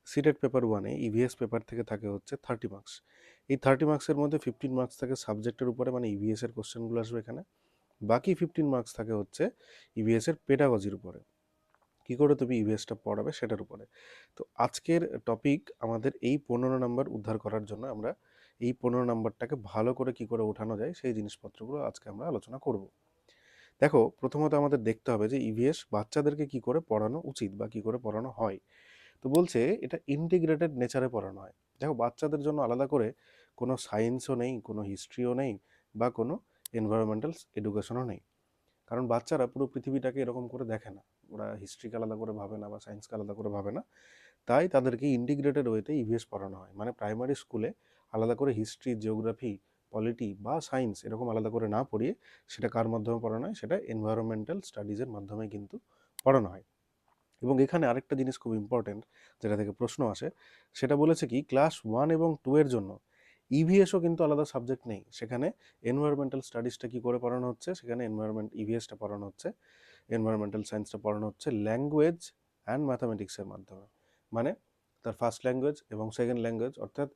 CTET paper 1-এ EVS paper থেকে থাকে হচ্ছে 30 মার্কস। এই 30 মার্কসের মধ্যে 15 মার্কস থাকে সাবজেক্টের উপরে, মানে ইভিএস এর কোশ্চেনগুলো আসবে এখানে। বাকি 15 মার্কস থাকে হচ্ছে ইভিএস এর পেডাগজির উপরে, কী করে তুমি ইভিএসটা পড়াবে সেটার উপরে। তো আজকের টপিক আমাদের এই 15 নাম্বার উদ্ধার করার জন্য আমরা এই 15 নাম্বারটাকে ভালো করে কী করে ওঠানো যায় সেই জিনিসপত্রগুলো আজকে আমরা আলোচনা করব। দেখো, প্রথমত আমাদের দেখতে হবে যে ইভিএস বাচ্চাদেরকে কী করে পড়ানো উচিত বা কী করে পড়ানো হয়। তো বলছে এটা ইন্টিগ্রেটেড নেচারে পড়ানো হয়। দেখো, বাচ্চাদের জন্য আলাদা করে কোনো সায়েন্সও নেই, কোনো হিস্ট্রিও নেই, বা কোনো এনভায়রনমেন্টাল এডুকেশনও নেই। কারণ বাচ্চারা পুরো পৃথিবীটাকে এরকম করে দেখে না, ওরা হিস্ট্রিকে আলাদা করে ভাবে না বা সায়েন্সকে আলাদা করে ভাবে না। তাই তাদেরকে ইন্টিগ্রেটেড ওয়েতে ইভিএস পড়ানো হয়। মানে প্রাইমারি স্কুলে আলাদা করে হিস্ট্রি, জিওগ্রাফি, পলিটি বা সায়েন্স এরকম আলাদা করে না পড়িয়ে সেটা কার মাধ্যমে পড়ানো হয়, সেটা এনভায়রনমেন্টাল স্টাডিজের মাধ্যমে কিন্তু পড়ানো হয়। এবং এখানে আরেকটা জিনিস খুব ইম্পর্টেন্ট, যেটা থেকে প্রশ্ন আসে, সেটা বলেছে কি ক্লাস 1 এবং 2 এর জন্য ইভিএসও কিন্তু আলাদা সাবজেক্ট নেই। সেখানে এনভায়রনমেন্টাল স্টাডিজটা কী করে পড়ানো হচ্ছে, সেখানে ইভিএসটা পড়ানো হচ্ছে, এনভায়রনমেন্টাল সায়েন্সটা পড়ানো হচ্ছে ল্যাঙ্গুয়েজ অ্যান্ড ম্যাথামেটিক্সের মাধ্যমে। মানে তার ফার্স্ট ল্যাঙ্গুয়েজ এবং সেকেন্ড ল্যাঙ্গুয়েজ, অর্থাৎ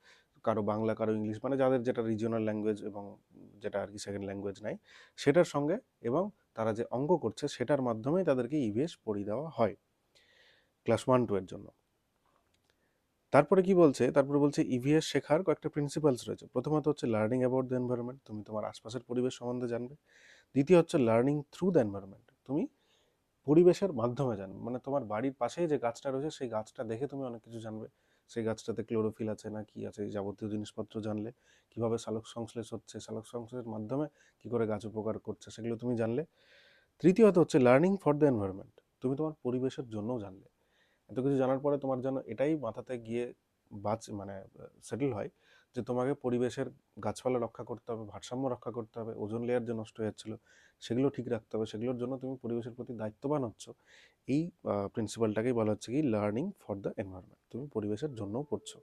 কারো বাংলা, কারো ইংলিশ, মানে যাদের যেটা রিজিওনাল ল্যাঙ্গুয়েজ এবং যেটা আর কি সেকেন্ড ল্যাঙ্গুয়েজ নাই, সেটার সঙ্গে এবং তারা যে অঙ্ক করছে সেটার মাধ্যমেই তাদেরকে ইভিএস পড়িয়ে দেওয়া হয় ক্লাস 1-2 এর জন্য। তারপরে কি বলছে, তারপরে বলছে ইভিএস শেখার কয়েকটা প্রিন্সিপালস রয়েছে। প্রথমত হচ্ছে লার্নিং অ্যাবাউট দ্য এনভায়রনমেন্ট, তুমি তোমার আশপাশের পরিবেশ সম্বন্ধে জানবে। দ্বিতীয় হচ্ছে লার্নিং থ্রু দ্য এনভায়রনমেন্ট, তুমি পরিবেশের মাধ্যমে জানবে, মানে তোমার বাড়ির পাশেই যে গাছটা রয়েছে সেই গাছটা দেখে তুমি অনেক কিছু জানবে। সেই গাছটাতে ক্লোরোফিল আছে না কি আছে, এই যাবতীয় জিনিসপত্র জানলে। কিভাবে সালোক সংশ্লেষ হচ্ছে, সালোক সংশ্লেষের মাধ্যমে কি করে গাছ উপকার করছে, সেগুলো তুমি জানলে। তৃতীয়ত হচ্ছে লার্নিং ফর দ্য এনভায়রনমেন্ট, তুমি তোমার পরিবেশের জন্যও জানলে। এত কিছু জানার পরে তোমার যেন এটাই মাথাতে গিয়ে মানে সেটেল হয় যে তোমাকে পরিবেশের গাছপালা রক্ষা করতে হবে, ভারসাম্য রক্ষা করতে হবে, ওজোন লেয়ার যে নষ্ট হয়ে যাচ্ছিলো সেগুলো ঠিক রাখতে হবে, সেগুলোর জন্য তুমি পরিবেশের প্রতি দায়িত্ববান হচ্ছ। এই প্রিন্সিপালটাকেই বলা হচ্ছে কি লার্নিং ফর দ্য এনভায়রনমেন্ট, তুমি পরিবেশের জন্যও পড়ছো।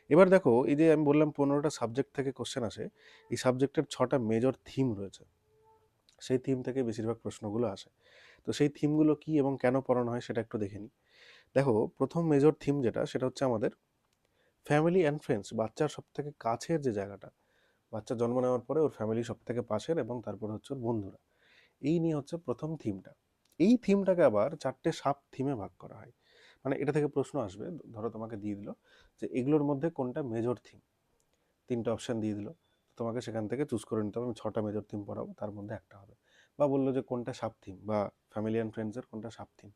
এবার দেখো, এই যে আমি বললাম 15টা সাবজেক্ট থেকে কোশ্চেন আসে, এই সাবজেক্টের 6টা মেজর থিম রয়েছে। সেই থিম থেকে বেশিরভাগ প্রশ্নগুলো আসে। তো সেই থিমগুলো কি এবং কেন পড়ানো হয় সেটা একটু দেখে নিই। দেখো, প্রথম মেজর থিম যেটা, সেটা হচ্ছে আমাদের ফ্যামিলি অ্যান্ড ফ্রেন্ডস, বাচ্চার সব থেকে কাছের যে জায়গাটা, বাচ্চা জন্ম নেওয়ার পরে ওর ফ্যামিলি সব থেকে পাশের, এবং তারপরে হচ্ছে ওর বন্ধুরা। এই নিয়ে হচ্ছে প্রথম থিমটা। এই থিমটাকে আবার 4টে সাব থিমে ভাগ করা হয়। মানে এটা থেকে প্রশ্ন আসবে, ধরো তোমাকে দিয়ে দিল যে এগুলোর মধ্যে কোনটা মেজর থিম, 3টে অপশান দিয়ে দিল, তোমাকে সেখান থেকে চুজ করে নিতে হবে আমি 6টা মেজর থিম পড়াবো, তার মধ্যে একটা হবে। বা বললো যে কোনটা সাব থিম, বা ফ্যামিলি অ্যান্ড ফ্রেন্ডসের কোনটা সাব থিম,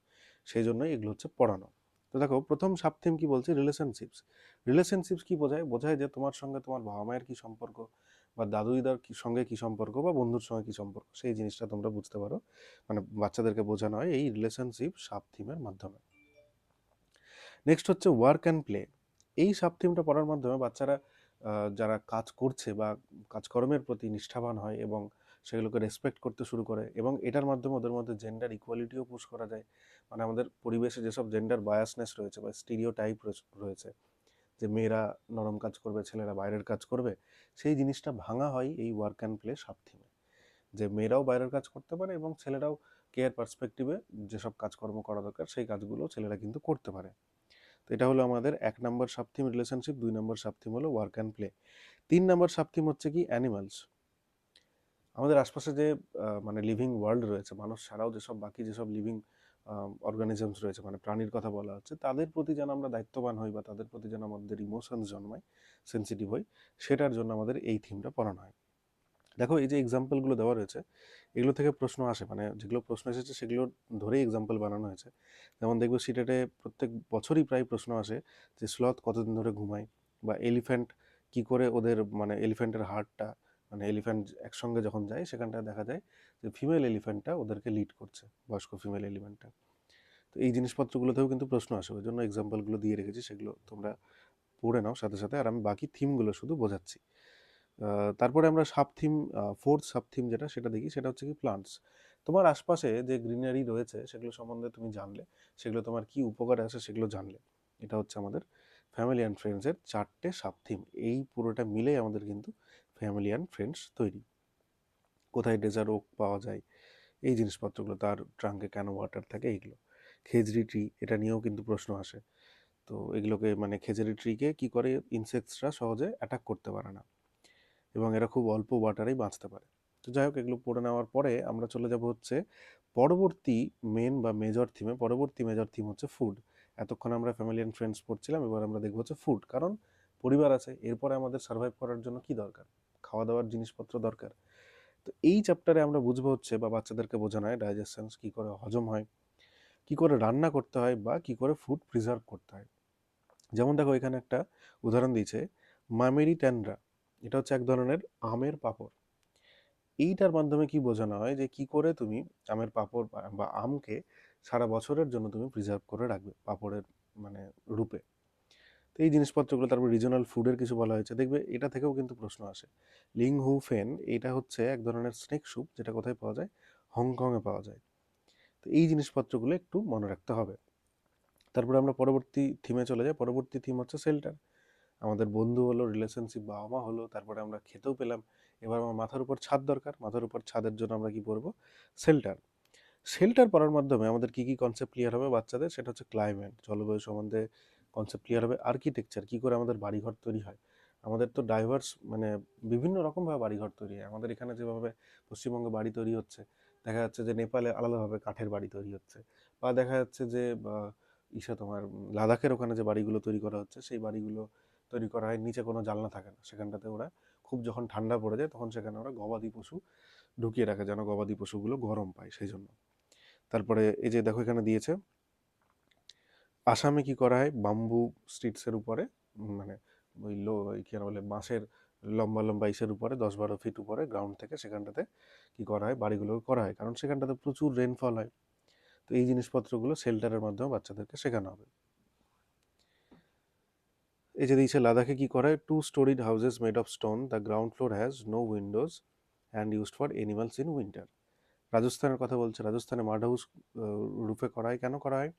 সেই জন্যই এগুলো হচ্ছে পড়ানো। তো দেখো, প্রথম সাব থিম কি বলছে, রিলেশনশিপস। রিলেশনশিপস কি বোঝায়, বোঝায় যে তোমার সঙ্গে তোমার বাবা মায়ের কী সম্পর্ক, বা দাদু দিদার সঙ্গে কী সম্পর্ক, বা বন্ধুর সঙ্গে কী সম্পর্ক, সেই জিনিসটা তোমরা বুঝতে পারো। মানে বাচ্চাদেরকে বোঝানো হয় এই রিলেশনশিপ সাব থিমের মাধ্যমে। নেক্সট হচ্ছে ওয়ার্ক অ্যান্ড প্লে। এই সাব থিমটা পড়ার মাধ্যমে বাচ্চারা যারা কাজ করছে বা কাজকর্মের প্রতি নিষ্ঠাবান হয় এবং সেগুলোকে রেসপেক্ট করতে শুরু করে, এবং এটার মাধ্যমে ওদের মধ্যে জেন্ডার ইকুয়ালিটিও পুশ করা যায়। মানে আমাদের পরিবেশে যেসব জেন্ডার বায়াসনেস রয়েছে বা স্টিরিও টাইপ রয়েছে, যে মেয়েরা নরম কাজ করবে, ছেলেরা বাইরের কাজ করবে, সেই জিনিসটা ভাঙা হয় এই ওয়ার্ক অ্যান্ড প্লে সাব থিমে। যে মেয়েরাও বাইরের কাজ করতে পারে এবং ছেলেরাও কেয়ার পার্সপেক্টিভে যেসব কাজকর্ম করা দরকার সেই কাজগুলো ছেলেরা কিন্তু করতে পারে। তো এটা হলো আমাদের 1 নম্বর সাবথিম রিলেশনশিপ, 2 নম্বর সাবথিম হলো ওয়ার্ক অ্যান্ড প্লে। 3 নম্বর সাবথিম হচ্ছে কি অ্যানিমালস। আমাদের আশপাশে যে মানে লিভিং ওয়ার্ল্ড রয়েছে, মানুষ ছাড়াও যেসব বাকি যেসব লিভিং অর্গানিজমস রয়েছে, মানে প্রাণীর কথা বলা হচ্ছে, তাদের প্রতি যেন আমরা দায়িত্ববান হই বা তাদের প্রতি যেন আমাদের ইমোশনস জন্মায়, সেন্সিটিভ হই, সেটার জন্য আমাদের এই থিমটা পড়ানো হয়। দেখো, এই যে এক্সাম্পলগুলো দেওয়া রয়েছে, এগুলো থেকে প্রশ্ন আসে, মানে যেগুলো প্রশ্ন এসেছে সেগুলো ধরেই এক্সাম্পল বানানো হয়েছে। যেমন দেখবে সিটেটে প্রত্যেক বছরই প্রায় প্রশ্ন আসে যে স্লথ কতদিন ধরে ঘুমায়, বা এলিফ্যান্ট কি করে ওদের, মানে এলিফ্যান্টের হার্টটা, মানে এলিফ্যান্ট একসঙ্গে যখন যায় সেখানটায় দেখা যায় যে ফিমেল এলিফ্যান্টটা ওদেরকে লিড করছে, বয়স্ক ফিমেল এলিফ্যান্টটা। তো এই জিনিসপত্রগুলোতেও কিন্তু প্রশ্ন আসে, ওই জন্য এক্সাম্পলগুলো দিয়ে রেখেছি, সেগুলো তোমরা পড়ে নাও সাথে সাথে, আর আমি বাকি থিমগুলো শুধু বোঝাচ্ছি। তারপরে আমরা sub theme, fourth sub theme যেটা, সেটা দেখি, সেটা হচ্ছে কি প্লান্টস। তোমার আশপাশে যে গ্রিনারি রয়েছে সেগুলো সম্বন্ধে তুমি জানলে, সেগুলো তোমার কি উপকারে আসে সেগুলো জানলে। এটা হচ্ছে আমাদের ফ্যামিলি অ্যান্ড ফ্রেন্ডসের 4টে সাব থিম। এই পুরোটা মিলেই আমাদের কিন্তু ফ্যামিলি অ্যান্ড ফ্রেন্ডস তৈরি। কোথায় ডেজার্ট ওক পাওয়া যায়, এই জিনিসপত্রগুলো, তার ট্রাঙ্কে কেন ওয়াটার থাকে, এইগুলো। খেজড়ি ট্রি, এটা নিয়েও কিন্তু প্রশ্ন আসে। তো এগুলোকে মানে খেজুরি ট্রিকে কী করে ইনসেক্টসরা সহজে অ্যাটাক করতে পারে না এবং এরা খুব অল্প ওয়াটারেই বাঁচতে পারে। তো যাই হোক, এগুলো পড়ে নেওয়ার পরে আমরা চলে যাব হচ্ছে পরবর্তী পরবর্তী মেজর থিম হচ্ছে ফুড। এতক্ষণ আমরা ফ্যামিলি অ্যান্ড ফ্রেন্ডস পড়ছিলাম, এবার আমরা দেখবো হচ্ছে ফুড। কারণ পরিবার আছে, এরপরে আমাদের সার্ভাইভ করার জন্য কি দরকার? খাওয়া দাওয়ার জিনিসপত্র দরকার। তো এই চ্যাপ্টারে আমরা বুঝবো হচ্ছে বা বাচ্চাদেরকে বোঝানো হয় ডাইজেশন কী করে হজম হয়, কী করে রান্না করতে হয় বা কী করে ফুড প্রিজার্ভ করতে হয়। যেমন দেখো এখানে একটা উদাহরণ দিয়েছে, মামেরি ট্যান্ড্রা। এটা হচ্ছে এক ধরনের আমের পাঁপড়। এইটার মাধ্যমে কি বোঝানো হয় যে কি করে তুমি আমের পাঁপড় বা আমকে সারা বছরের জন্য তুমি প্রিজার্ভ করে রাখবে পাঁপড়ের মানে রূপে। তো এই জিনিসপত্রগুলো, তারপর রিজনাল ফুডের কিছু বলা হয়েছে, দেখবে এটা থেকেও কিন্তু প্রশ্ন আসে। লিং হু ফেন, এটা হচ্ছে এক ধরনের স্নেক স্যুপ, যেটা কোথায় পাওয়া যায়? হংকংয়ে পাওয়া যায়। তো এই জিনিসপত্রগুলো একটু মনে রাখতে হবে। তারপরে আমরা পরবর্তী থিমে চলে যাই। পরবর্তী থিম হচ্ছে শেল্টার। আমাদের বন্ধু হলো, রিলেশনশিপ, বাবা মা হলো, তারপরে আমরা খেতেও পেলাম, এবার আমার মাথার উপর ছাদ দরকার। মাথার উপর ছাদের জন্য আমরা কি পড়বো? শেল্টার। শেল্টার পড়ার মাধ্যমে আমাদের কি কি কনসেপ্ট ক্লিয়ার হবে বাচ্চাদের? সেটা হচ্ছে ক্লাইমেট, জলবায়ু সম্বন্ধে কনসেপ্ট ক্লিয়ার হবে। আর্কিটেকচার, কি করে আমাদের বাড়িঘর তৈরি হয়। আমাদের তো ডাইভার্স মানে বিভিন্ন রকমভাবে বাড়িঘর তৈরি হয়। আমাদের এখানে যেভাবে পশ্চিমবঙ্গে বাড়ি তৈরি হচ্ছে, দেখা যাচ্ছে যে নেপালে আলাদাভাবে কাঠের বাড়ি তৈরি হচ্ছে, বা দেখা যাচ্ছে যে তোমার লাদাখের ওখানে যে বাড়িগুলো তৈরি করা হচ্ছে, সেই বাড়িগুলো তৈরি করা হয় নিচে কোনো জানলা থাকে না। সেখানটাতে ওরা খুব যখন ঠান্ডা পড়ে যায় তখন সেখানে ওরা গবাদি পশু ঢুকিয়ে রাখে, যেন গবাদি পশুগুলো গরম পায় সেই জন্য। তারপরে এই যে দেখো এখানে দিয়েছে, আসামে কি করা হয়? বাম্বু স্ট্রিটসের উপরে মানে ওই কি বলে বাঁশের লম্বা লম্বা ইসের উপরে 10-12 ফিট উপরে গ্রাউন্ড থেকে সেখানটাতে কি করা হয়? বাড়িগুলো করা হয়, কারণ সেখানটাতে প্রচুর রেনফল হয়। তো এই জিনিসপত্রগুলো শেল্টারের মাধ্যমে বাচ্চাদেরকে শেখানো হবে। এই যে দিয়েছে লাদাখে কি করা হয়? 2 storied houses made of stone, the ground floor has no windows and used for animals in winter. রাজস্থানের কথা বলছে, রাজস্থানে মাড হাউস রুফে করা হয়। কেন করা হয়?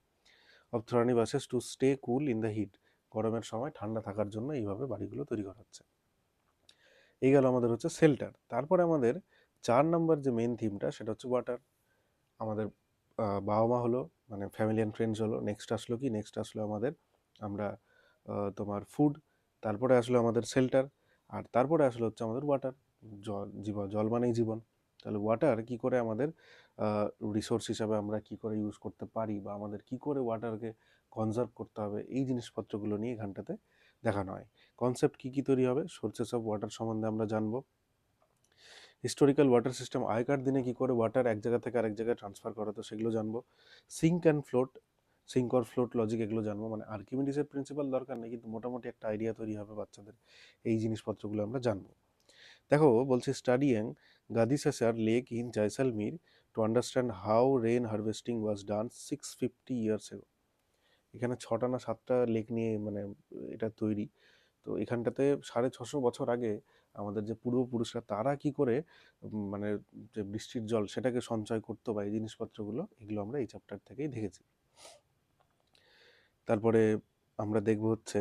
অফ থ্রনি buses to stay cool in the heat, গরমের সময় ঠান্ডা থাকার জন্য এইভাবে বাড়িগুলো তৈরি করা হচ্ছে। এই গেল আমাদের হচ্ছে শেল্টার। তারপরে আমাদের 4 নম্বর যে মেন থিমটা, সেটা হচ্ছে ওয়াটার। আমাদের বাবা মা হলো, মানে ফ্যামিলি অ্যান্ড ফ্রেন্ডস হলো। নেক্সট আসলো কি? নেক্সট আসলো আমাদের আমরা তোমার ফুড। তারপরে আসলো আমাদের শেল্টার, আর তারপরে আসলো হচ্ছে আমাদের ওয়াটার। জল মানেই জীবন। তাহলে ওয়াটার কি করে আমাদের রিসোর্স হিসাবে আমরা কি করে ইউজ করতে পারি, বা আমাদের কি করে ওয়াটারকে কনজার্ভ করতে হবে, এই জিনিসপত্রগুলো নিয়ে এখানটাতে দেখানো হয়। কনসেপ্ট কি কি তৈরি হবে? সোর্সেস অফ ওয়াটার সম্বন্ধে আমরা জানবো। হিস্টোরিক্যাল ওয়াটার সিস্টেম, আগেকার দিনে কি করে ওয়াটার এক জায়গা থেকে আরেক জায়গায় ট্রান্সফার করা হতো সেগুলো জানবো। সিঙ্ক অর ফ্লোট লজিক, এগুলো জানবো। মানে আর্কিমিডিসের প্রিন্সিপাল দরকার নেই, কিন্তু মোটামুটি একটা আইডিয়া তৈরি হবে বাচ্চাদের। এই জিনিসপত্রগুলো আমরা জানবো। দেখো বলছে, studying Gadisar lake in Jaisalmer to understand how rain harvesting was done 650 years ago. এখানে 6টা না 7টা লেক নিয়ে মানে এটা তৈরি। তো এখানটাতে 650 বছর আগে আমাদের যে পূর্বপুরুষরা, তারা কি করে মানে যে বৃষ্টির জল সেটাকে সঞ্চয় করতো, বা এই জিনিসপত্রগুলো, এগুলো আমরা এই চ্যাপ্টার থেকেই দেখেছি। তারপরে আমরা দেখব হচ্ছে,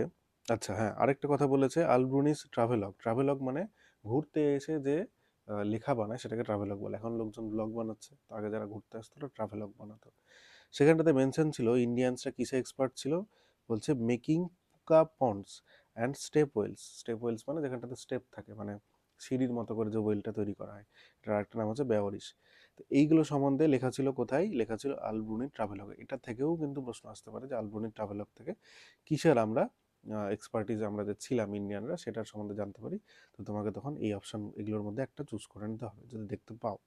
আচ্ছা হ্যাঁ, আরেকটা কথা বলেছে, আলব্রুনিস ট্রাভেলগ। ট্রাভেলগ মানে ঘুরতে এসে যে লেখা বানায় সেটাকে ট্রাভেলগ বলে। এখন লোকজন ব্লগ বানাচ্ছে, তো আগে যারা ঘুরতে আসতো ওরা ট্রাভেলগ বানাতো। সেখানটাতে মেনশন ছিল ইন্ডিয়ানসরা কিসে এক্সপার্ট ছিল? বলছে making pukka ponds and step wells. Step wells মানে যেখানটাতে স্টেপ থাকে, মানে সিঁড়ির মতো করে যে ওয়েলটা তৈরি করা হয়, এটার আরেকটা নাম হচ্ছে বেওয়ারিশ। তো এইগুলো সম্বন্ধে লেখা ছিল কোথায়? লেখা ছিল আলব্রুনি ট্রাভেলগে। এটা থেকেও কিন্তু প্রশ্ন আসতে পারে যে আলব্রুনি ট্রাভেলগ থেকে কিসের আমরা এক্সপার্টিস আমরা যে ছিলাম ইন্ডিয়ানরা, সেটার সম্বন্ধে জানতে পারি। তো তোমাকে তখন এই অপশন এগুলোর মধ্যে একটা চুজ করে নিতে হবে যদি দেখতে পাও।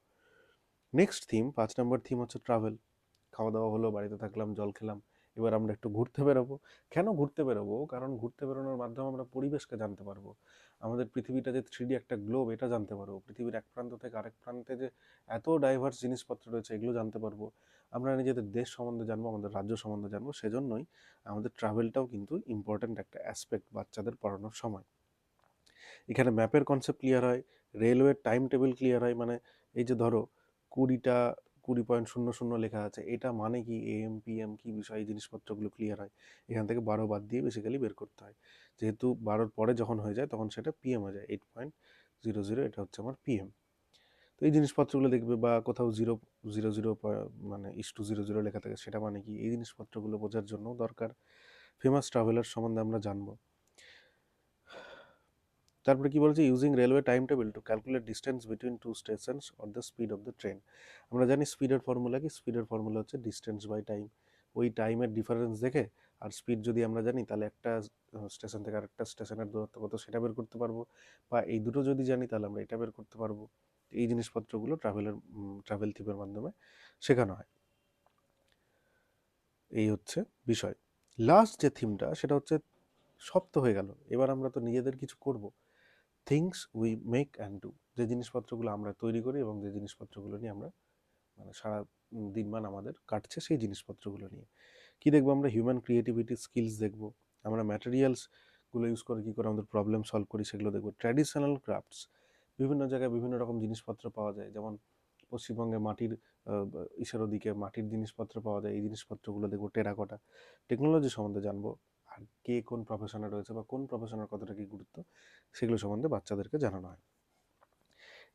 নেক্সট থিম, 5 নম্বর থিম হচ্ছে ট্রাভেল। খাওয়া দাওয়া হলো, বাড়িতে থাকলাম, জল খেলাম, এবার আমরা একটু ঘুরতে বেরোবো। কেন ঘুরতে বেরোবো? কারণ ঘুরতে বেরোনোর মাধ্যমে আমরা পরিবেশকে জানতে পারবো। আমাদের পৃথিবীটা যে 3D একটা গ্লোব, এটা জানতে পারবো। পৃথিবীর এক প্রান্ত থেকে আরেক প্রান্তে যে এত ডাইভার্স জিনিসপত্র রয়েছে, এগুলো জানতে পারবো। আমরা নিজেদের দেশ সম্বন্ধে জানবো, আমাদের রাজ্য সম্বন্ধে জানবো। সেজন্যই আমাদের ট্রাভেলটাও কিন্তু ইম্পর্ট্যান্ট একটা অ্যাসপেক্ট বাচ্চাদের পড়ানোর সময়। এখানে ম্যাপের কনসেপ্ট ক্লিয়ার হয়, রেলওয়ের টাইম টেবিল ক্লিয়ার হয়। মানে এই যে ধরো 20:00 লেখা আছে, এটা মানে কি, AM PM কি বিষয়, এই জিনিসপত্রগুলো ক্লিয়ার হয়। এখান থেকে 12 বাদ দিয়ে বেসিক্যালি বের করতে হয়। যেহেতু 12-র পরে যখন হয়ে যায় তখন সেটা PM হয়ে যায়। 8.00, এটা হচ্ছে আমার PM। তো এই জিনিসপত্রগুলো দেখবে, বা কোথাও 0:00 মানে 0:00 লেখা থাকে, সেটা মানে কি, এই জিনিসপত্রগুলো বোঝার জন্য দরকার। ফেমাস ট্রাভেলার সম্বন্ধে আমরা জানবো। তারপরে কি বলছে, using railway time table to calculate distance between two stations or the speed of the train. আমরা জানি স্পিডের ফর্মুলা কি, স্পিডের ফর্মুলা হচ্ছে ডিস্টেন্স বাই টাইম। ওই টাইমের ডিফারেন্স দেখে আর স্পিড যদি আমরা জানি তাহলে একটা স্টেশন থেকে আরেকটা স্টেশনের দূরত্ব কত সেটা বের করতে পারবো, বা এই দুটো যদি জানি তাহলে আমরা এটা বের করতে পারবো। এই জিনিসপত্রগুলো ট্রাভেল থিমের মাধ্যমে শেখানো হয়। এই হচ্ছে বিষয়। লাস্ট যে থিমটা সেটা হচ্ছে সব তো হয়ে গেল, এবার আমরা তো নিজেদের কিছু করব। Things we make and do, যে জিনিসপত্রগুলো আমরা তৈরি করি এবং যে জিনিসপত্রগুলো নিয়ে আমরা মানে সারা দিনমান আমাদের কাটছে সেই জিনিসপত্রগুলো নিয়ে কি দেখবো আমরা, হিউম্যান ক্রিয়েটিভিটি স্কিলস দেখবো, আমরা ম্যাটেরিয়ালসগুলো ইউজ করে কী করে আমাদের প্রবলেম সলভ করি সেগুলো দেখবো। ট্র্যাডিশনাল ক্রাফটস, বিভিন্ন জায়গায় বিভিন্ন রকম জিনিসপত্র পাওয়া যায়, যেমন পশ্চিমবঙ্গে মাটির ইসের ওদিকে মাটির জিনিসপত্র পাওয়া যায়, এই জিনিসপত্রগুলো দেখবো। টেরাকোটা, টেকনোলজি সম্বন্ধে জানবো, আর কে কোন প্রফেশনে রয়েছে বা কোন প্রফেশনের কতটা কী গুরুত্ব সেগুলো সম্বন্ধে বাচ্চাদেরকে জানানো হয়।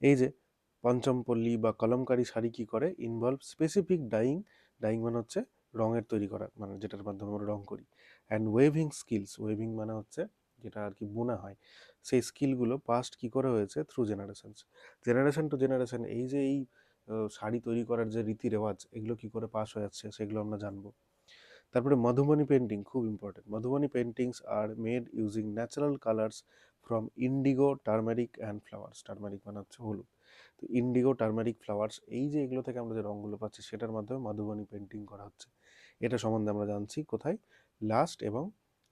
এই যে পঞ্চমপল্লী বা কলমকারি শাড়ি কী করে, ইনভলভ স্পেসিফিক ডাইং, ডাইং মানে হচ্ছে রঙের তৈরি করা, মানে যেটার মাধ্যমে আমরা রং করি, অ্যান্ড ওয়েভিং স্কিলস, ওয়েভিং মানে হচ্ছে যেটা আর কি বোনা হয়, সেই স্কিলগুলো পাস্ট কী করে হয়েছে through generations, generation to generation. এই যে এই শাড়ি তৈরি করার যে রীতি রেওয়াজ এগুলো কী করে পাস হয়ে যাচ্ছে সেগুলো আমরা জানবো। তারপরে মধুবনী পেন্টিং খুব important. Madhubani paintings are made using natural colours from indigo, turmeric and flowers. Turmeric মানে হচ্ছে হলুদ, তো ইন্ডিগো, টার্মারিক, ফ্লাওয়ার্স, এই যে এগুলো থেকে আমরা যে রঙগুলো পাচ্ছি সেটার মাধ্যমে মধুবনী পেন্টিং করা হচ্ছে। এটা সম্বন্ধে আমরা জানছি কোথায়, লাস্ট এবং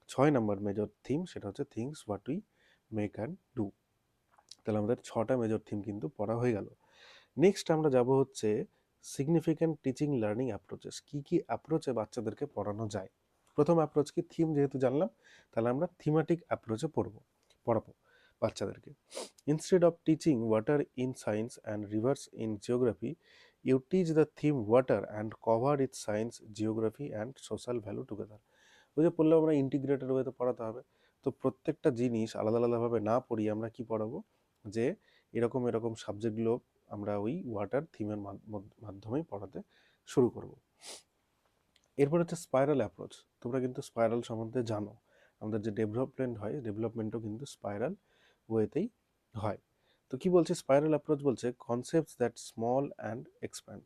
6 নম্বর মেজর থিম, সেটা হচ্ছে things what we make and do. তাহলে আমাদের 6টা মেজর থিম কিন্তু পড়া হয়ে গেল। নেক্সট আমরা যাব হচ্ছে সিগনিফিক্যান্ট টিচিং লার্নিং অ্যাপ্রোচেস, কী কী অ্যাপ্রোচে বাচ্চাদেরকে পড়ানো যায়। প্রথম অ্যাপ্রোচ কি, থিম যেহেতু জানলাম তাহলে আমরা থিমেটিক অ্যাপ্রোচে পড়াবো বাচ্চাদেরকে। Instead of teaching water in science and rivers in geography, you teach the theme water and cover its science, geography and social value together. ওই যে পড়লেও আমরা ইন্টিগ্রেটেড ওয়েতে পড়াতে হবে, তো প্রত্যেকটা জিনিস আলাদা আলাদাভাবে না পড়িয়ে আমরা কি পড়াবো, যে এরকম এরকম সাবজেক্টগুলো আমরা ওই ওয়াটার থিমের মাধ্যমেই পড়াতে শুরু করব। এরপর হচ্ছে স্পাইরাল অ্যাপ্রোচ। তোমরা কিন্তু স্পাইরাল সম্বন্ধে জানো, আমাদের যে ডেভেলপমেন্ট হয় ডেভেলপমেন্টও কিন্তু স্পাইরাল ওয়েতেই হয়। তো কি বলছে স্পাইরাল অ্যাপ্রোচ, বলছে concepts that small and expand,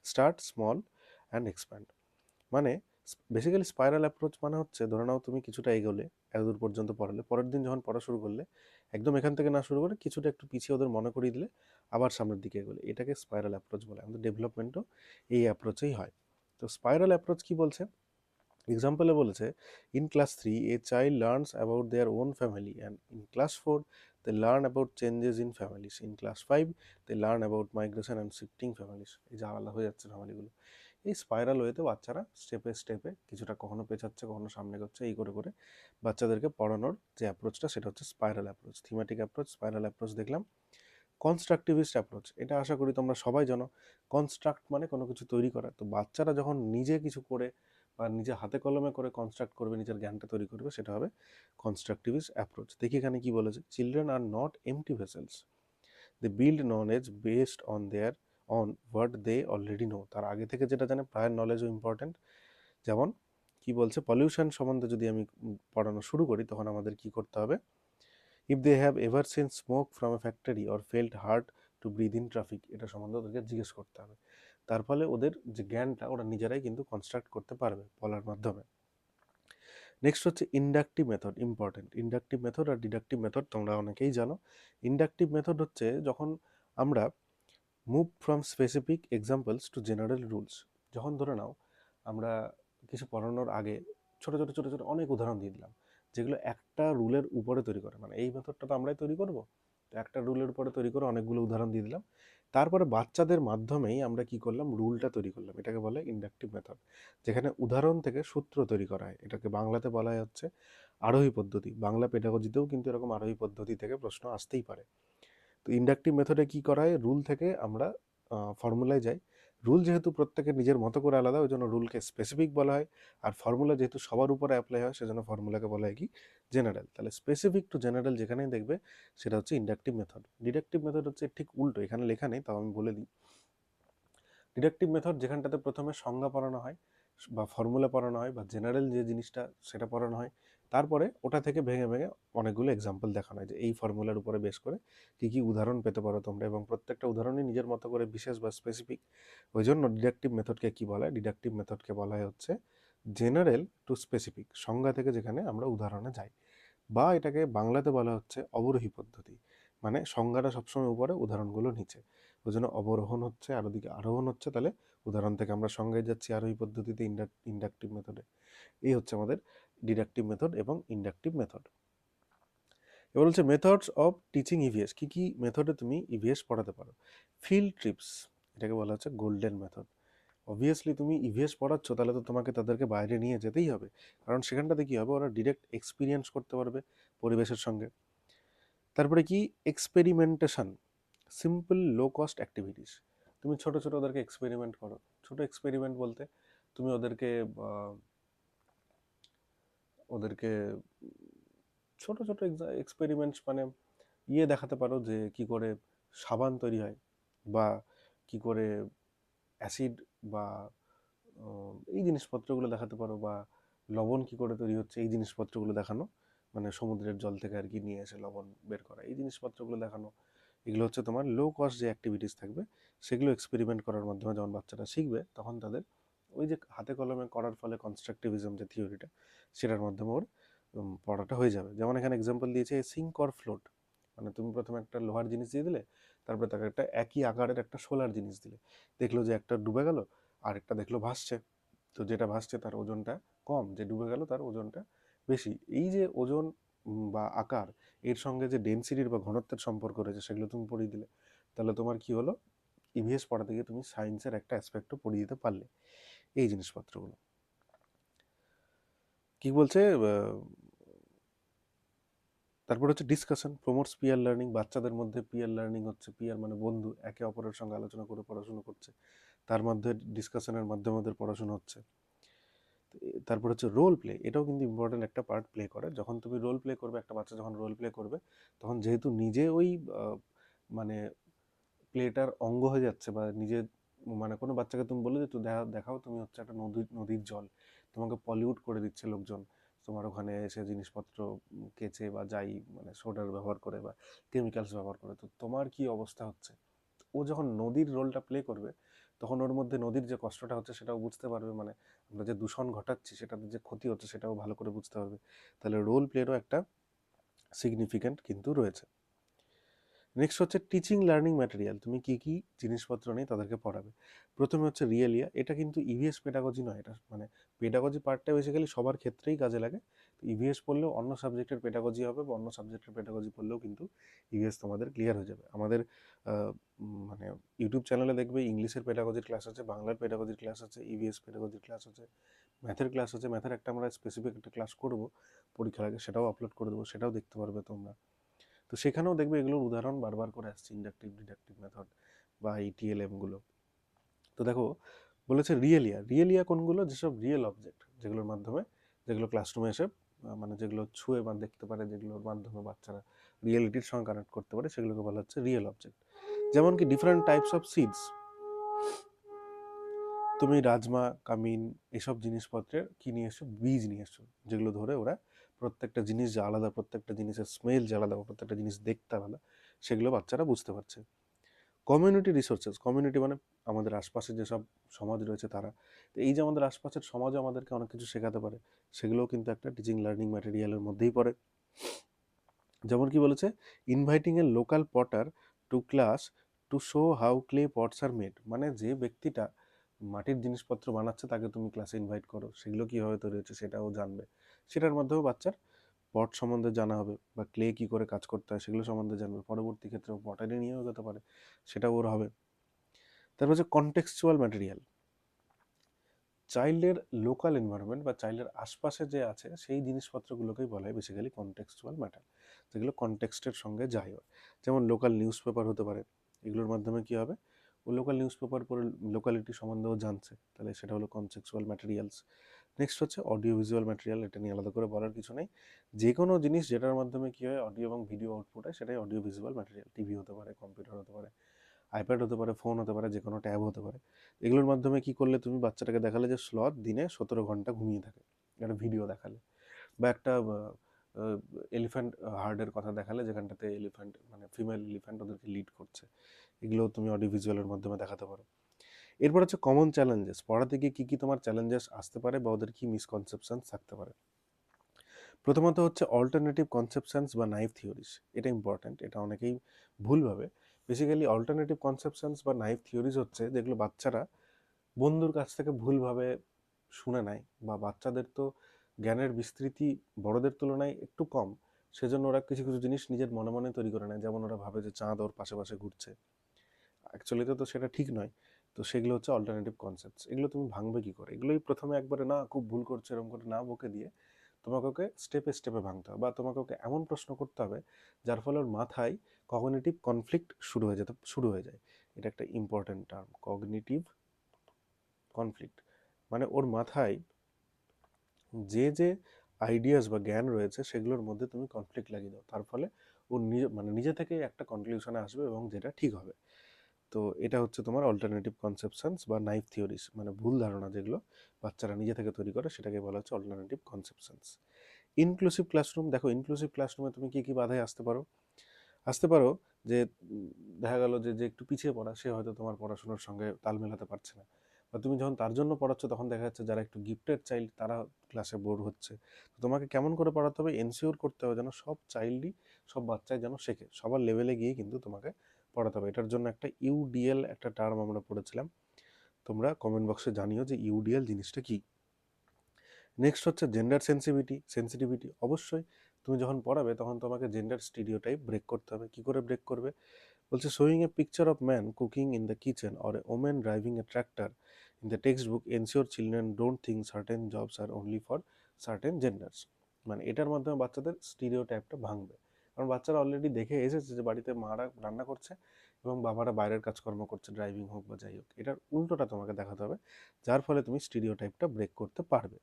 start small and expand. মানে বেসিক্যালি স্পাইরাল অ্যাপ্রোচ মানে হচ্ছে, ধরে নাও তুমি কিছুটা এগোলে, এতদূর পর্যন্ত পড়ালে, পরের দিন যখন পড়া শুরু করলে একদম এখান থেকে না শুরু করে কিছুটা একটু পিছিয়ে ওদের মনে করিয়ে দিলে আবার সামনের দিকে এগোলে, এটাকে স্পাইরাল অ্যাপ্রোচ বলে। আমাদের ডেভেলপমেন্টও এই অ্যাপ্রোচেই হয়। তো স্পাইরাল অ্যাপ্রোচ কি বলছে, এক্সাম্পলে বলেছে, in class 3 a child learns about their own family, and in class 4 they learn about changes in families, in class 5 they learn about migration and shifting families. এই যে আলাদা হয়ে যাচ্ছে ফ্যামিলিগুলো, এই স্পাইরাল ওয়েতে বাচ্চারা স্টেপে স্টেপে কিছুটা কখনো পেছাচ্ছে কখনো সামনে করছে, এই করে করে বাচ্চাদেরকে পড়ানোর যে অ্যাপ্রোচটা সেটা হচ্ছে spiral approach, thematic approach, spiral approach দেখলাম। কনস্ট্রাকটিভিস্ট অ্যাপ্রোচ, এটা আশা করি তোমরা সবাই জানো। কনস্ট্রাক্ট মানে কোনো কিছু তৈরি করা, তো বাচ্চারা যখন নিজে কিছু করে বা নিজে হাতে কলমে করে কনস্ট্রাক্ট করবে, নিজের জ্ঞানটা তৈরি করবে, সেটা হবে কনস্ট্রাকটিভিস্ট অ্যাপ্রোচ। দেখি এখানে কি বলেছে, children are not empty vessels, they build knowledge based on their own what they already know. তার আগে থেকে যেটা জানে, প্রায়র নলেজও ইম্পর্ট্যান্ট। যেমন কি বলছে, পলিউশন সম্বন্ধে যদি আমি পড়ানো শুরু করি তখন আমাদের কি করতে হবে, if they have ever seen smoke from a factory or felt hard to breathe in traffic, এটা সম্বন্ধে ওদেরকে জিজ্ঞেস করতে হবে। তার ফলে ওদের যে জ্ঞানটা ওরা নিজেরাই কিন্তু কনস্ট্রাক্ট করতে পারবে বলার মাধ্যমে। নেক্সট হচ্ছে inductive method, important. Inductive method আর ডিডাকটিভ মেথড তোমরা অনেকেই জানো। ইন্ডাকটিভ মেথড হচ্ছে যখন আমরা move from specific examples to general rules. যখন ধরে নাও আমরা কিছু পড়ানোর আগে ছোট ছোট ছোট ছোট অনেক উদাহরণ দিয়ে দিলাম, যেগুলো একটা রুলের উপরে তৈরি করে, মানে এই মেথডটা তো আমরাই তৈরি করব, তো একটা রুলের উপরে তৈরি করে অনেকগুলো উদাহরণ দিয়ে দিলাম, তারপরে বাচ্চাদের মাধ্যমেই আমরা কি করলাম, রুলটা তৈরি করলাম। এটাকে বলে ইন্ডাকটিভ মেথড, যেখানে উদাহরণ থেকে সূত্র তৈরি করা হয়। এটাকে বাংলাতে বলা হচ্ছে আরোহী পদ্ধতি। বাংলা পেডাগজিতেও কিন্তু এরকম আরোহী পদ্ধতি থেকে প্রশ্ন আসতেই পারে। তো ইন্ডাকটিভ মেথডে কি করা হয়, রুল থেকে আমরা ফর্মুলায় যাই। রুল যেহেতু প্রত্যেকের নিজের মতো করে আলাদা, ওই জন্য রুলকে স্পেসিফিক বলা হয়, আর ফর্মুলা যেহেতু সবার উপরে অ্যাপ্লাই হয় সেজন্য ফর্মুলাকে বলা হয় কি, জেনারেল। তাহলে স্পেসিফিক টু জেনারেল যেখানেই দেখবে সেটা হচ্ছে ইন্ডাকটিভ মেথড। ডিডাকটিভ মেথড হচ্ছে ঠিক উল্টো, এখানে লেখা নেই তাও আমি বলে দিই। ডিডাকটিভ মেথড যেখানটাতে প্রথমে সংজ্ঞা পড়ানো হয়, বা ফর্মুলা পড়ানো হয় বা জেনারেল যে জিনিসটা সেটা পড়ানো হয়, তারপরে ওটা থেকে ভেঙে ভেঙে অনেকগুলো এক্সাম্পল দেখানো হয় যে এই ফর্মুলার উপরে বেশ করে কী কী উদাহরণ পেতে পারো তোমরা, এবং প্রত্যেকটা উদাহরণই নিজের মতো করে বিশেষ বা স্পেসিফিক। ওই জন্য ডিডাকটিভ মেথডকে কী বলা হয়? ডিডাকটিভ মেথডকে বলা হয় হচ্ছে জেনারেল টু স্পেসিফিক, সংজ্ঞা থেকে যেখানে আমরা উদাহরণে যাই, বা এটাকে বাংলাতে বলা হচ্ছে অবরোহী পদ্ধতি, মানে সংজ্ঞাটা সবসময় উপরে, উদাহরণগুলো নিচে। ওই জন্য অবরোহণ হচ্ছে আর ওদিকে আরোহণ হচ্ছে, তাহলে উদাহরণ থেকে আমরা সংজ্ঞায় যাচ্ছি আরোহী পদ্ধতিতে, ইন্ডাকটিভ মেথডে। এই হচ্ছে আমাদের ডিডাকটিভ মেথড এবং ইন্ডাকটিভ মেথড। এবার হচ্ছে মেথডস অফ টিচিং ইভিএস। কী কী মেথডে তুমি ইভিএস পড়াতে পারো? ফিল্ড ট্রিপস, এটাকে বলা হচ্ছে গোল্ডেন মেথড। অবভিয়াসলি তুমি ইভিএস পড়াচ্ছ, তাহলে তো তোমাকে তাদেরকে বাইরে নিয়ে যেতেই হবে, কারণ সেখানটাতে কী হবে, ওরা ডিরেক্ট এক্সপিরিয়েন্স করতে পারবে পরিবেশের সঙ্গে। তারপরে কি? Experimentation, simple low cost activities. তুমি ছোট ছোট ওদেরকে এক্সপেরিমেন্ট করো। ছোট এক্সপেরিমেন্ট বলতে তুমি ওদেরকে ওদেরকে ছোট ছোট এক্সপেরিমেন্টস মানে দেখাতে পারো যে কি করে সাবান তৈরি হয়, বা কি করে অ্যাসিড বা এই জিনিসপত্রগুলো দেখাতে পারো, বা লবণ কি করে তৈরি হচ্ছে এই জিনিসপত্রগুলো দেখানো, মানে সমুদ্রের জল থেকে আর কি নিয়ে এসে লবণ বের করা, এই জিনিসপত্রগুলো দেখানো। এগুলো হচ্ছে তোমার লো কস্ট যে অ্যাক্টিভিটিস থাকবে, সেগুলো এক্সপেরিমেন্ট করার মাধ্যমে যখন বাচ্চারা শিখবে, তখন তাদের ওই যে হাতে কলমে করার ফলে কনস্ট্রাকটিভিজম যে থিওরিটা, সেটার মাধ্যমে ওর পড়াটা হয়ে যাবে। যেমন এখানে এক্সাম্পল দিয়েছে সিঙ্ক অর ফ্লোট, মানে তুমি প্রথমে একটা লোহার জিনিস দিয়ে দিলে, তারপরে তাকে একটা একই আকারের একটা শোলার জিনিস দিলে, দেখলো যে একটা ডুবে গেল আর একটা দেখলো ভাসছে, তো যেটা ভাসছে তার ওজনটা কম, যে ডুবে গেল তার ওজনটা বেশি। এই যে ওজন বা আকার, এর সঙ্গে যে ডেনসিটির বা ঘনত্বের সম্পর্ক রয়েছে, সেগুলো তুমি পড়িয়ে দিলে, তাহলে তোমার কি হলো, ইভিএস পড়াতে গিয়ে তুমি সায়েন্সের একটা অ্যাসপেক্টও পড়িয়ে দিতে পারলে। এই জিনিসপত্রগুলো কি বলছে, তারপর হচ্ছে ডিসকাশন প্রমোটস পিয়ার লার্নিং। বাচ্চাদের মধ্যে পিয়ার লার্নিং হচ্ছে, পিয়ার মানে বন্ধু, একে অপরের সঙ্গে আলোচনা করে পড়াশুনো করছে, তার মধ্যে ডিসকাশনের মাধ্যমে ওদের পড়াশুনো হচ্ছে। তারপর হচ্ছে রোল প্লে, এটাও কিন্তু ইম্পর্টেন্ট একটা পার্ট প্লে করে। যখন তুমি রোল প্লে করবে, একটা বাচ্চা যখন রোল প্লে করবে, তখন যেহেতু নিজে ওই মানে প্লেটার অঙ্গ হয়ে যাচ্ছে, বা নিজে মানে কোনো বাচ্চাকে তুমি বলে যে তুই দেখাও তুমি হচ্ছে একটা নদীর জল, তোমাকে পলিউট করে দিচ্ছে লোকজন, তোমার ওখানে এসে জিনিসপত্র কেচে বা যাই মানে সোডার ব্যবহার করে বা কেমিক্যালস ব্যবহার করে, তো তোমার কি অবস্থা হচ্ছে। ও যখন নদীর রোলটা প্লে করবে, তখন ওর মধ্যে নদীর যে কষ্টটা হচ্ছে সেটাও বুঝতে পারবে, মানে আমরা যে দূষণ ঘটাচ্ছি সেটাতে যে ক্ষতি হচ্ছে সেটাও ভালো করে বুঝতে পারবে। তাহলে রোল প্লেরও একটা সিগনিফিক্যান্ট কিন্তু রয়েছে। নেক্সট হচ্ছে টিচিং লার্নিং ম্যাটেরিয়াল, তুমি কি কি জিনিসপত্র নিয়ে তাদেরকে পড়াবে। প্রথমে হচ্ছে রিয়েলিয়া, এটা কিন্তু ইভিএস পেডাগজি নয়, এটা মানে পেডাগজি পার্টটা বেসিক্যালি সবার ক্ষেত্রেই কাজে লাগে। তো ইভিএস পড়লেও অন্য সাবজেক্টের পেডাগজি হবে, বা অন্য সাবজেক্টের পেডাগজি পড়লেও কিন্তু ইভিএস তোমাদের ক্লিয়ার হয়ে যাবে। আমাদের মানে ইউটিউব চ্যানেলে দেখবে ইংলিশের পেডাগজির ক্লাস আছে, বাংলার পেডাগজির ক্লাস আছে, ইভিএস পেডাগজির ক্লাস আছে, ম্যাথের ক্লাস আছে। ম্যাথের একটা আমরা স্পেসিফিক একটা ক্লাস করব পরীক্ষার আগে, সেটাও আপলোড করে দেবো, সেটাও দেখতে পারবে তোমরা। তো সেখানেও দেখবে এগুলোর উদাহরণ বারবার করে আসছে, ইন্ডাকটিভ ডিডাকটিভ মেথড বা এই টিএলএমগুলো। তো দেখো বলেছে রিয়েলিয়া, রিয়েলিয়া কোনগুলো, যেসব রিয়েল অবজেক্ট, যেগুলোর মাধ্যমে, যেগুলো ক্লাসরুমে এসে মানে যেগুলো ছুঁয়ে বা দেখতে পারে, যেগুলোর মাধ্যমে বাচ্চারা রিয়েলিটির সঙ্গে কানেক্ট করতে পারে, সেগুলোকে বলা হচ্ছে রিয়েল অবজেক্ট। যেমন কি ডিফারেন্ট টাইপস অফ সিডস, তুমি রাজমা, কামিন, এসব জিনিসপত্রের কি নিয়ে এসছো, বীজ নিয়ে এসছো, যেগুলো ধরে ওরা প্রত্যেকটা জিনিস যে আলাদা, প্রত্যেকটা জিনিসের স্মেল যে আলাদা, প্রত্যেকটা জিনিস দেখতে আলাদা, সেগুলো বাচ্চারা বুঝতে পারছে। কমিউনিটি রিসোর্সেস, কমিউনিটি মানে আমাদের আশপাশে যেসব সমাজ রয়েছে তারা, তো এই যে আমাদের আশপাশের সমাজও আমাদেরকে অনেক কিছু শেখাতে পারে, সেগুলোও কিন্তু একটা টিচিং লার্নিং ম্যাটেরিয়ালের মধ্যেই পড়ে। যেমন কি বলেছে, inviting a local potter to class to show how clay pots are made, মানে যে ব্যক্তিটা মাটির জিনিসপত্র বানাচ্ছে তাকে তুমি ক্লাসে ইনভাইট করো, সেগুলো কীভাবে তৈরি হচ্ছে সেটাও জানবে, সেটার মাধ্যমেও বাচ্চার পট সম্বন্ধে জানা হবে, বা ক্লে কী করে কাজ করতে হয় সেগুলো সম্বন্ধে জানবে। পরবর্তী ক্ষেত্রে পটারি নিয়েও যেতে পারে, সেটাও ওর হবে। তারপর হচ্ছে কনটেক্সচুয়াল ম্যাটেরিয়াল, চাইল্ডের লোকাল এনভায়রনমেন্ট বা চাইল্ডের আশপাশে যে আছে সেই জিনিসপত্রগুলোকেই বলা হয় বেসিক্যালি কনটেক্সচুয়াল ম্যাটার, যেগুলো কনটেক্সটের সঙ্গে যায়। যেমন লোকাল নিউজ পেপার হতে পারে, এগুলোর মাধ্যমে কী হবে, ও লোকাল নিউজ পেপার পড়ে লোকালিটি সম্বন্ধেও জানছে, তাহলে সেটা হলো কনটেক্সচুয়াল ম্যাটেরিয়ালস। নেক্সট হচ্ছে অডিও ভিজুয়াল ম্যাটেরিয়াল, এটা নিয়ে আলাদা করে বলার কিছু নেই, যে কোনো জিনিস যেটার মাধ্যমে কী হয় অডিও এবং ভিডিও আউটপুট হয় সেটাই অডিও ভিজুয়াল ম্যাটেরিয়াল। টিভি হতে পারে, কম্পিউটার হতে পারে, আইপ্যাড হতে পারে, ফোন হতে পারে, যে কোনো ট্যাব হতে পারে। এগুলোর মাধ্যমে কি করলে তুমি বাচ্চাটাকে দেখালে যে স্লথ দিনে 17 ঘন্টা ঘুমিয়ে থাকে, একটা ভিডিও দেখালে, বা একটা এলিফ্যান্ট হার্ডের কথা দেখালে, যেখানটাতে এলিফ্যান্ট মানে ফিমেল এলিফ্যান্ট ওদেরকে লিড করছে, এগুলো তুমি অডিও ভিজুয়ালের মাধ্যমে দেখাতে পারো। এরপর হচ্ছে কমন চ্যালেঞ্জেস, পড়াতে গিয়ে কী কী তোমার চ্যালেঞ্জেস আসতে পারে বা ওদের কী মিসকনসেপশনস থাকতে পারে। প্রথমত হচ্ছে অল্টারনেটিভ কনসেপশনস বা নাইভ থিওরিজ, এটা ইম্পর্ট্যান্ট, এটা অনেকেই ভুলভাবে। বেসিক্যালি অল্টারনেটিভ কনসেপশনস বা নাইভ থিওরিজ হচ্ছে যেগুলো বাচ্চারা বন্ধুর কাছ থেকে ভুলভাবে শুনে নেয়, বা বাচ্চাদের তো জ্ঞানের বিস্তৃতি বড়দের তুলনায় একটু কম, সেজন্য ওরা কিছু কিছু জিনিস নিজের মনে মনে তৈরি করে নেয়। যেমন ওরা ভাবে যে চাঁদ ওর পাশে পাশে ঘুরছে, অ্যাকচুয়ালি তো সেটা ঠিক নয়। তো সেগুলো হচ্ছে অল্টারনেটিভ কনসেপ্টস। এগুলো তুমি ভাঙবে কী করে? এগুলোই প্রথমে একবারে না খুব ভুল করছে এরকম করে না বকে দিয়ে তোমাকে ওকে স্টেপে স্টেপে ভাঙতে হবে, বা তোমাকে ওকে এমন প্রশ্ন করতে হবে যার ফলে ওর মাথায় কগনিটিভ কনফ্লিক্ট শুরু হয়ে যায়। এটা একটা ইম্পর্টেন্ট টার্ম, কগনিটিভ কনফ্লিক্ট। মানে ওর মাথায় যে যে আইডিয়াস বা জ্ঞান রয়েছে সেগুলোর মধ্যে তুমি কনফ্লিক্ট লাগিয়ে দাও, তার ফলে ও নিজে থেকে একটা কনক্লিউশনে আসবে এবং যেটা ঠিক হবে। তো এটা হচ্ছে তোমার অল্টারনেটিভ কনসেপশনস বা নাইভ থিওরিজ, মানে ভুল ধারণা যেগুলো বাচ্চারা নিজে থেকে তৈরি করে, সেটাকে বলা হচ্ছে অল্টারনেটিভ কনসেপশনস। ইনক্লুসিভ ক্লাসরুম, দেখো ইনক্লুসিভ ক্লাসরুমে তুমি কী কী বাধায় আসতে পারো যে দেখা গেল যে যে একটু পিছিয়ে পড়া, সে হয়তো তোমার পড়াশোনার সঙ্গে তাল মেলাতে পারছে না, বা তুমি যখন তার জন্য পড়াচ্ছ তখন দেখা যাচ্ছে যারা একটু গিফটেড চাইল্ড তারা ক্লাসে বোর হচ্ছে। তো তোমাকে কেমন করে পড়াতে হবে, এনশিওর করতে হবে যেন সব চাইল্ডই, সব বাচ্চাই যেন শেখে, সবার লেভেলে গিয়ে কিন্তু তোমাকে পড়াতে হবে। এটার জন্য একটা ইউডিএল একটা টার্ম আমরা পড়েছিলাম, তোমরা কমেন্ট বক্সে জানিও যে ইউডিএল জিনিসটা কী। নেক্সট হচ্ছে জেন্ডার সেন্সিটিভিটি। অবশ্যই তুমি যখন পড়াবে তখন তোমাকে জেন্ডার স্টিরিওটাইপ ব্রেক করতে হবে। কী করে ব্রেক করবে? বলছে showing a picture of man cooking in the kitchen or a woman driving a tractor in the text book ensure children don't think certain jobs are only for certain genders. মানে এটার মাধ্যমে বাচ্চাদের স্টিরিওটাইপটা ভাঙবে, কারণ বাচ্চারা already দেখে এসেছে যে বাড়িতে মারা রান্না করছে এবং বাবারা বাইরের কাজকর্ম করছে, ড্রাইভিং হোক বা যাই হোক। এটার উল্টোটা তোমাকে দেখাতে হবে, যার ফলে তুমি স্টিরিওটাইপটা ব্রেক করতে পারবে।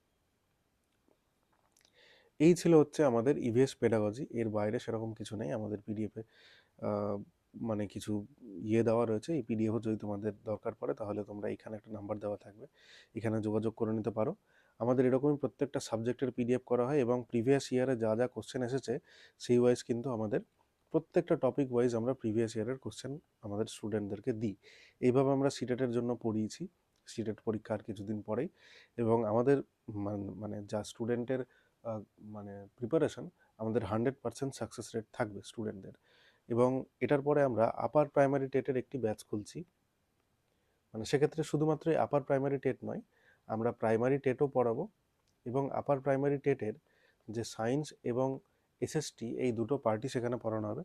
এই ছিল হচ্ছে আমাদের ইভিএস পেডাগজি। এর বাইরে সেরকম কিছু নেই। আমাদের পিডিএফে মানে কিছু দেওয়া রয়েছে। এই পিডিএফও যদি তোমাদের দরকার পড়ে তাহলে তোমরা এখানে একটা নাম্বার দেওয়া থাকবে, এখানে যোগাযোগ করে নিতে পারো। আমাদের এরকমই প্রত্যেকটা সাবজেক্টের পিডিএফ করা হয় এবং প্রিভিয়াস ইয়ারে যা যা কোশ্চেন এসেছে সেই ওয়াইজ কিন্তু আমাদের প্রত্যেকটা টপিক ওয়াইজ আমরা প্রিভিয়াস ইয়ারের কোশ্চেন আমাদের স্টুডেন্টদেরকে দিই। এইভাবে আমরা সিটেটের জন্য পড়িয়েছি, সিটেট পরীক্ষার কিছুদিন পরেই। এবং আমাদের মানে যা স্টুডেন্টের মানে প্রিপারেশন, আমাদের 100% সাকসেস রেট থাকবে স্টুডেন্টদের। এবং এটার পরে আমরা আপার প্রাইমারি টেটের একটি ব্যাচ খুলছি। মানে সেক্ষেত্রে শুধুমাত্র আপার প্রাইমারি টেট নয়, আমরা প্রাইমারি টেটও পড়াবো এবং আপার প্রাইমারি টেটের যে সায়েন্স এবং এসএসটি এই দুটো পার্টি সেখানে পড়ানো হবে।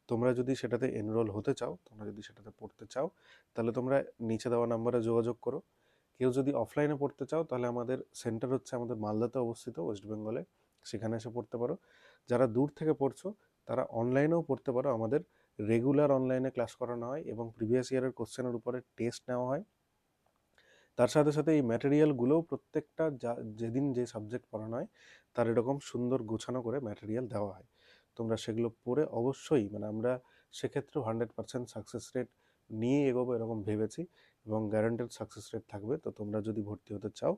তোমরা যদি সেটাতে এনরোল হতে চাও, তোমরা যদি সেটাতে পড়তে চাও, তাহলে তোমরা নিচে দেওয়া নাম্বারে যোগাযোগ করো। কেউ যদি অফলাইনে পড়তে চাও তাহলে আমাদের সেন্টার হচ্ছে আমাদের মালদাতে অবস্থিত, ওয়েস্ট বেঙ্গলে, সেখানে এসে পড়তে পারো। যারা দূর থেকে পড়ছো তারা অনলাইনেও পড়তে পারো। আমাদের রেগুলার অনলাইনে ক্লাস করানো হয় এবং প্রিভিয়াস ইয়ারের কোশ্চেনের উপরে টেস্ট নেওয়া হয়। তার সাথে সাথে এই ম্যাটেরিয়ালগুলোও প্রত্যেকটা যেদিন যে সাবজেক্ট পড়ানো হয় তার এরকম সুন্দর গোছানো করে ম্যাটেরিয়াল দেওয়া হয়। তোমরা সেগুলো পড়ে অবশ্যই, মানে আমরা সেক্ষেত্রেও 100% সাকসেস রেট নিয়ে এগোবো এরকম ভেবেছি এবং গ্যারান্টেড সাকসেস রেট থাকবে। তো তোমরা যদি ভর্তি হতে চাও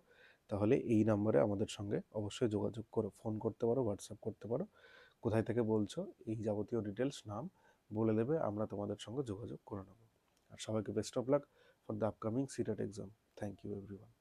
তাহলে এই নাম্বারে আমাদের সঙ্গে অবশ্যই যোগাযোগ করো, ফোন করতে পারো, হোয়াটসঅ্যাপ করতে পারো। কোথায় থেকে বলছো এই যাবতীয় ডিটেলস নাম বলে দেবে, আমরা তোমাদের সঙ্গে যোগাযোগ করে নেব। আর সবাইকে best of luck for the upcoming CTET exam. Thank you everyone.